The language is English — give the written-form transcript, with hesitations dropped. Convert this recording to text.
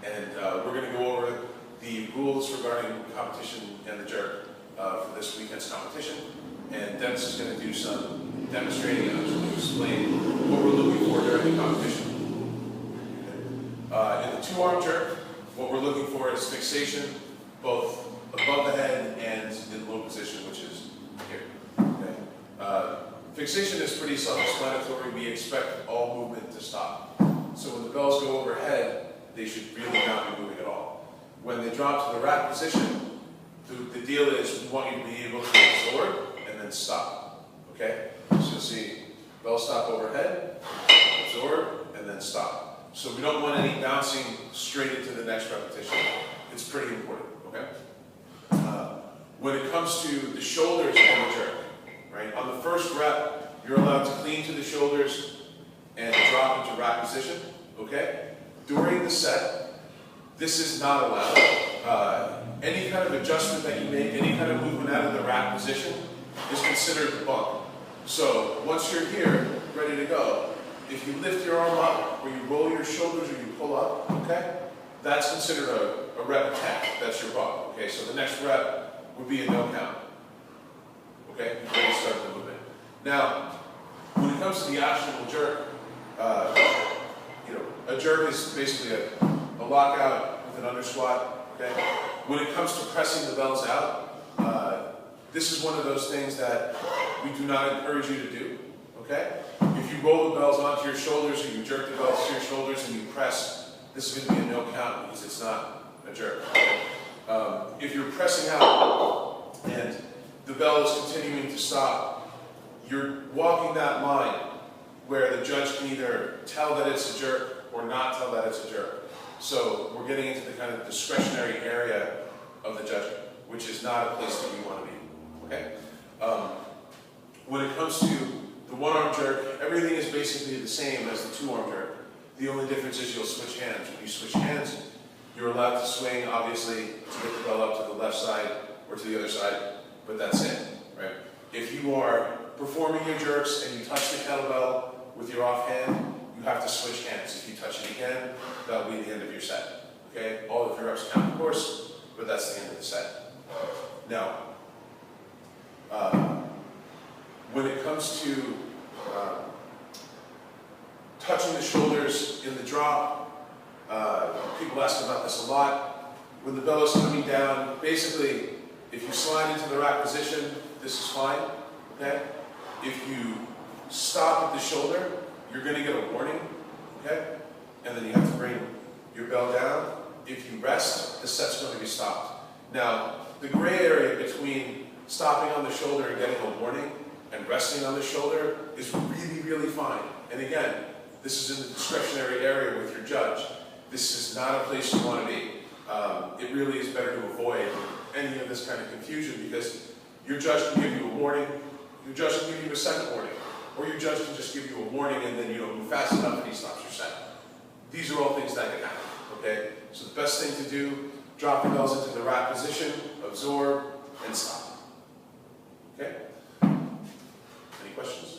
And we're going to go over the rules regarding competition and the jerk for this weekend's competition. And Dennis is going to do some demonstrating and I'm just going to explain what we're looking for during the competition. In the two-arm jerk, what we're looking for is fixation, both above the head and in low position, which is here. Okay? Fixation is pretty self-explanatory. We expect all movement to stop. So when the bells go overhead, they should really not be moving at all. When they drop to the rack position, the deal is we want you to be able to absorb and then stop. Okay? So you'll see bell stop overhead, absorb, and then stop. So we don't want any bouncing straight into the next repetition. It's pretty important. Okay? When it comes to the shoulders and the jerk, right? On the first rep, you're allowed to clean to the shoulders and drop into rack position. Okay? During the set, this is not allowed. Any kind of adjustment that you make, any kind of movement out of the rack position is considered a bump. So once you're here, ready to go, if you lift your arm up, or you roll your shoulders, or you pull up, okay, that's considered a rep attack. That's your bump. Okay, so the next rep would be a no count. Okay, you're ready to start the movement. Now, when it comes to the actual jerk, a jerk is basically a lockout with an under squat. Okay? When it comes to pressing the bells out, this is one of those things that we do not encourage you to do. Okay? If you roll the bells onto your shoulders or you jerk the bells to your shoulders and you press, this is going to be a no count because it's not a jerk. If you're pressing out and the bell is continuing to stop, you're walking that line where the judge can either tell that it's a jerk or not tell that it's a jerk. So we're getting into the kind of discretionary area of the judging, which is not a place that you want to be. Okay? When it comes to the one-arm jerk, everything is basically the same as the two-arm jerk. The only difference is you'll switch hands. When you switch hands, you're allowed to swing, obviously, to get the bell up to the left side or to the other side, but that's it. Right? If you are performing your jerks and you touch the kettlebell with your offhand, you have to switch hands. If you touch it again, that'll be the end of your set. Okay? All of your reps count, of course, but that's the end of the set. Now, when it comes to touching the shoulders in the drop, people ask about this a lot. When the bell is coming down, basically, if you slide into the rack position, this is fine. Okay? If you stop at the shoulder, you're going to get a warning, okay? And then you have to bring your bell down. If you rest, the set's going to be stopped. Now, the gray area between stopping on the shoulder and getting a warning and resting on the shoulder is really, really fine. And again, this is in the discretionary area with your judge. This is not a place you want to be. It really is better to avoid any of this kind of confusion because your judge can give you a warning, your judge can give you a second warning. Or your judge can just give you a warning and then you don't move fast enough and he stops your set. These are all things that can happen, okay? So the best thing to do, drop the bells into the rack position, absorb, and stop. Okay? Any questions?